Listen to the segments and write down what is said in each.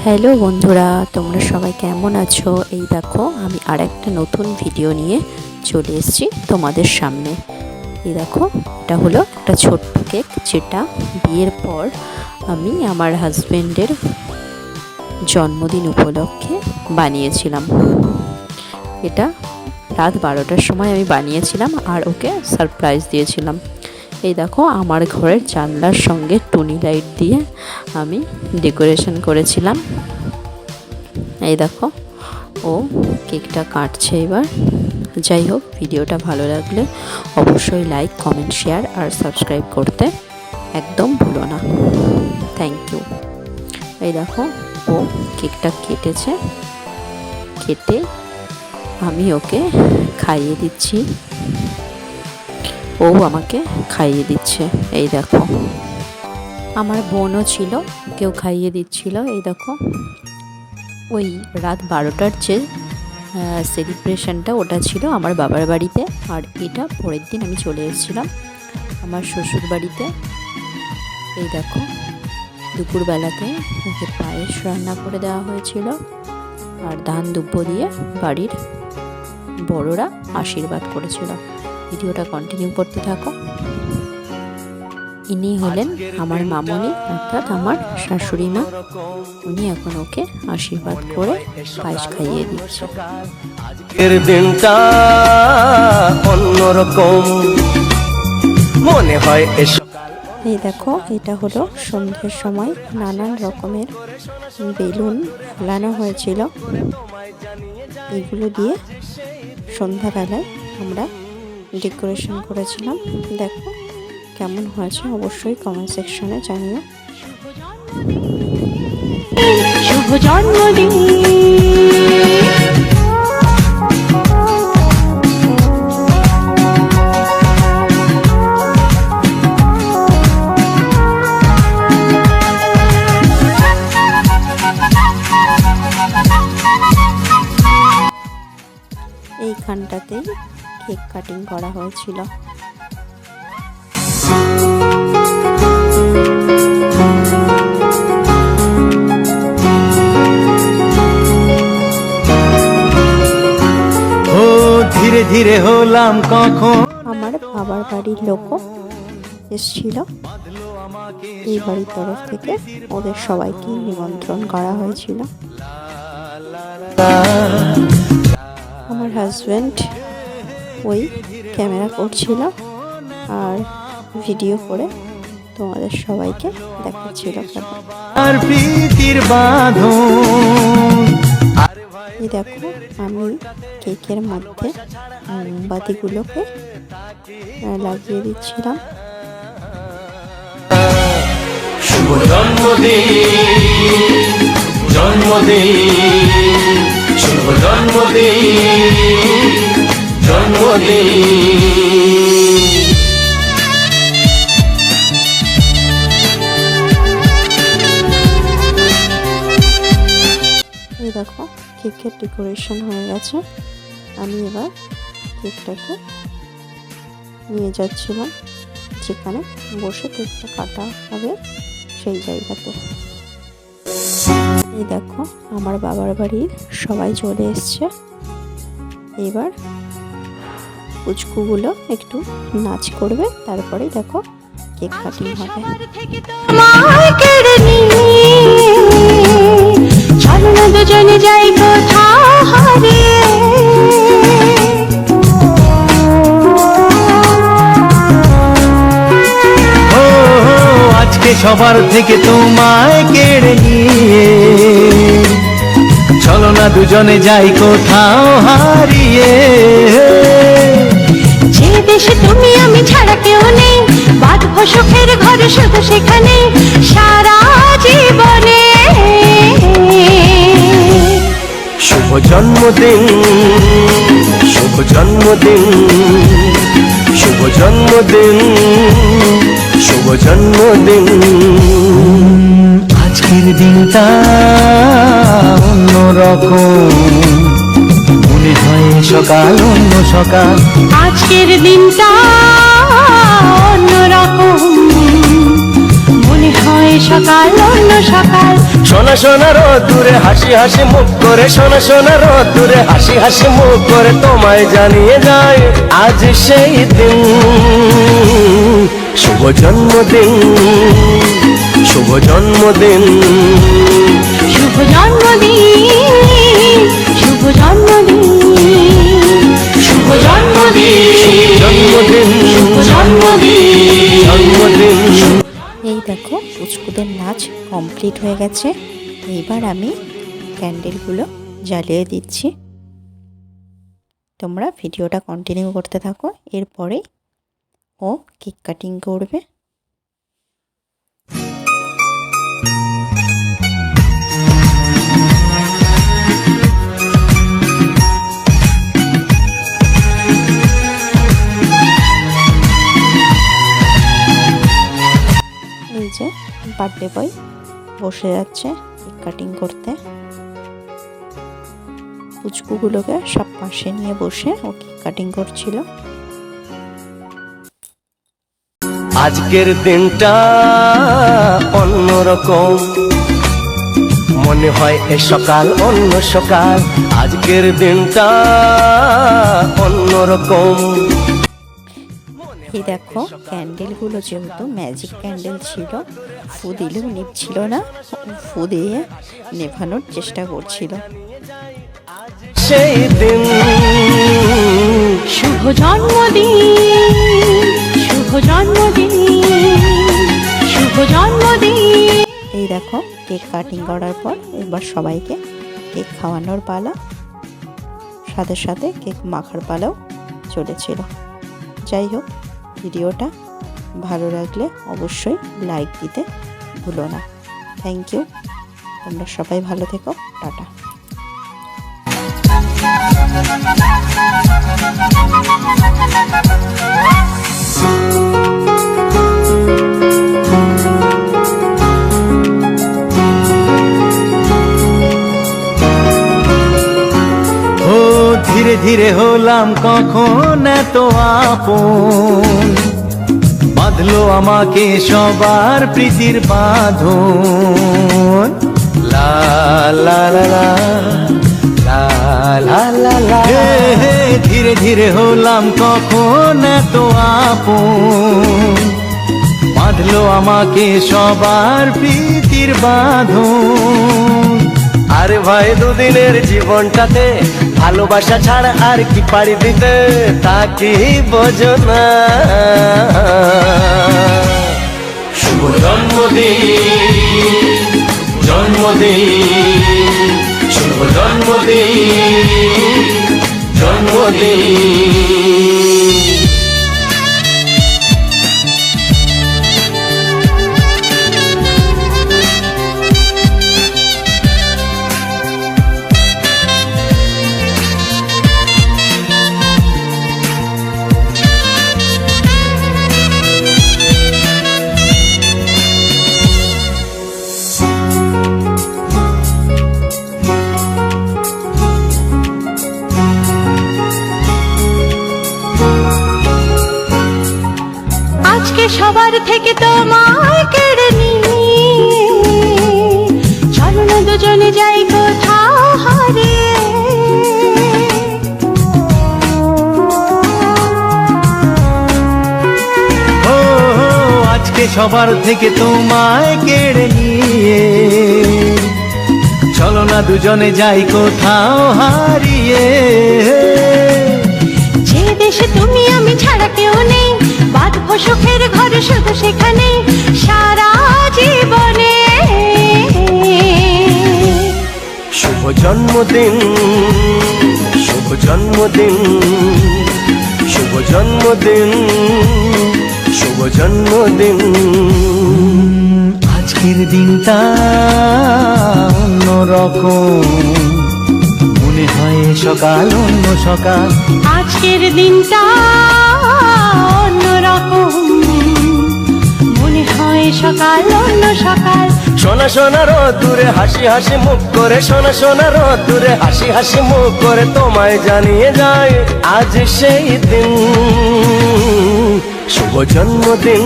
Hello বন্ধুরা, তোমরা সবাই কেমন আছো? এই দেখো আমি আর একটা নতুন ভিডিও নিয়ে চলে এসেছি তোমাদের সামনে। এই দেখো, এটা হলো একটা ছোট্ট কেক, যেটা বিয়ের পর আমি আমার হাজবেন্ডের জন্মদিন উপলক্ষে বানিয়েছিলাম। এটা রাত 12টার সময় আমি বানিয়েছিলাম আর ওকে সারপ্রাইজ দিয়েছিলাম। এই দেখো, আমার ঘরের জানলার সঙ্গে টুনি লাইট দিয়ে আমি ডেকোরেশন করেছিলাম। এই দেখো, ও কেকটা কাটছে এবার। যাই হোক, ভিডিওটা ভালো লাগলে অবশ্যই লাইক, কমেন্ট, শেয়ার আর সাবস্ক্রাইব করতে একদম ভুলো না। Thank you. এই দেখো, ও কেকটা কেটেছে, কেটে আমি ওকে খাইয়ে দিচ্ছি, ও আমাকে খাইয়ে দিচ্ছে। এই দেখো, আমার বোনও ছিল, কেউ খাইয়ে দিচ্ছিল। এই দেখো, ওই রাত 12টার যে সেলিব্রেশনটা, ওটা ছিল আমার বাবার বাড়িতে, আর এটা পরের দিন আমি চলে এসেছিলাম আমার শ্বশুর বাড়িতে। এই দেখো, দুপুরবেলাতে ওকে পায়েস রান্না করে দেওয়া হয়েছিল, আর ধান দুব্য দিয়ে বাড়ির বড়রা আশীর্বাদ করেছিল। ভিডিওটা কন্টিনিউ করতে থাকো। ইনি হলেন আমার মামনি, অর্থাৎ আমার শাশুড়ি মা। উনি এখন ওকে আশীর্বাদ করে পায়েস খাইয়ে দিচ্ছে। আজকের দিনটা অন্যরকম মনে হয়। এই দেখো, এটা হলো সন্ধ্যের সময় নানান রকমের বেলুন ফোলানো হয়েছিল। এগুলো দিয়ে সন্ধ্যাবেলায় আমরা ডেকোরেশন করেছিলাম। দেখো কেমন হয়েছে, অবশ্যই কমেন্ট সেকশনে জানিও। শুভ জন্মদিন। এইখানটাতেই কেক কাটিং করা হয়েছিল। ধীরে ধীরে হলাম কখন। আমার বাবার বাড়ির লোকও এসেছিল, এই বাড়ির তরফ থেকে ওদের সবাইকে নিমন্ত্রণ করা হয়েছিল। আমার হাজব্যান্ড ওই ক্যামেরা করছিল আর ভিডিও করে তোমাদের সবাইকে দেখাচ্ছিল। এই দেখো, আমি কেকের মধ্যে মোমবাতিগুলোকে লাগিয়ে দিচ্ছিলাম। শুভ জন্মদিন, জন্মদিন, শুভ জন্মদিন, জন্মদিন। এই দেখো, কেকের ডেকোরেশন হয়ে গেছে। আমি এবার কেকটাকে নিয়ে যাচ্ছিলাম যেখানে বসে কেকটা কাটা হবে, সেই জায়গাতে। এই দেখো, আমার বাবার বাড়ির সবাই চলে এসছে। এবার পুচকুগুলো একটু নাচ করবে, তারপরে দেখো কেক কাটিং হবে। দুজনে যাই কোথাও হারিয়ে, আজকে সবার থেকে তোমায় কেড়ে নিয়ে চলো না দুজনে যাই কোথাও হারিয়ে। যে দেশে তুমি আমি ছাড়া কেউ নেই, বাঁধবো সুখের ঘরে শুধু সেখানে সারা জীবনে। শুভ জন্মদিন, শুভ জন্মদিন, শুভ জন্মদিন, শুভ জন্মদিন। আজকের দিনটা অন্যরকম মনে হয় সকাল অন্য সকাল। আজকের দিনটা অন্যরকম মনে হয় সকাল অন্য সকাল। সোনা সোনা রোদ্দুরে হাসি হাসি মুখ করে, সোনা সোনা রোদ্দুরে হাসি হাসি মুখ করে তোমায় জানিয়ে যায় আজ সেই দিন। শুভ জন্মদিন, শুভ জন্মদিন, শুভ জন্মদিন, শুভ জন্মদিন, শুভ জন্মদিন, জন্মদিন, শুভ জন্মদিন, জন্মদিন। এই দেখো পুচকুদের নাচ কমপ্লিট হয়ে গেছে। এইবার আমি ক্যান্ডেলগুলো জ্বালিয়ে দিচ্ছি। তোমরা ভিডিওটা কন্টিনিউ করতে থাকো। এরপরে ও কেক কাটিং করবে। এই যে বার্থডে বয় বসে যাচ্ছে কেক কাটিং করতে। পুচকুগুলোকে সব পাশে নিয়ে বসে ও কেক কাটিং করছিল। আজকের দিনটা অন্যরকম, মনে হয় এ সকাল অন্য সকাল। আজকের দিনটা অন্যরকম। এই দেখো ক্যান্ডেলগুলো যেহেতু ম্যাজিক ক্যান্ডেল ছিল, ফু দিলেও নিভছিল না, ফু দিয়ে নেভানোর চেষ্টা করছিল। সেই দিন শুভ জন্মদিন, শুভ জন্মদিন, শুভ জন্মদিন। এই দেখো কেক কাটিং করার পর এবার সবাইকে কেক খাওয়ানোর পালা, সাথে সাথে কেক মাখার পালাও চলেছিল। যাই হোক, ভিডিওটা ভালো লাগলে অবশ্যই লাইক দিতে ভুলো না। Thank you. তোমরা সবাই ভালো থেকো। টাটা। ও ধীরে ধীরে হলাম কখন এত আপন, বাঁধলো আমাকে সবার প্রীতির বাঁধন। লা লা লা লা, লা লা লা লা। ধীরে ধীরে হলাম কখন এত আপন, বাঁধলো আমাকে সবার প্রীতির বাঁধন। আরে ভাই দুদিনের জীবনটাতে ভালোবাসা ছাড়া আর কি পাড়ি দিতে, তা কি বোঝো না। শুভ জন্মদিন, জন্মদিন, শুভ জন্মদিন, জন্মদিন। আজকে সবার থেকে তোমায় কেড়ে নিয়ে চলো না দুজনে যাই কোথাও হারিয়ে। ও আজকে সবার থেকে তোমায় কেড়ে নিয়ে চলো না দুজনে যাই কোথাও হারিয়ে। যে দেশে তুমি আমি ছাড়া কেউ নেই, বাঁধবো সুখের ঘর শুধু সেখানে সারা জীবনে। শুভ জন্মদিন, শুভ জন্মদিন, শুভ জন্মদিন, শুভ জন্মদিন। আজকের দিনটা অন্যরকম, মনে হয় সকাল অন্য সকাল। আজকের দিনটা অন্যরকম, মনে হয় সকাল অন্য সকাল। সোনা সোনা রোদ্দুরে হাসি হাসি মুখ করে, সোনা সোনা রোদ্দুরে হাসি হাসি মুখ করে তোমায় জানিয়ে যায় আজ সেই দিন। শুভ জন্মদিন,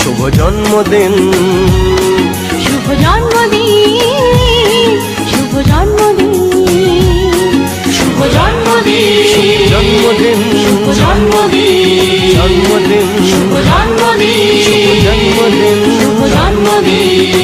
শুভ জন্মদিন, শুভ জন্মদিন, শুভ জন্মদিন, শুভ জন্মদিন, জন্মদিন, শুভ জন্মদিন, জন্মদিন, শুভ জন্মদিন, জন্মদিন, শুভ জন্মদিন।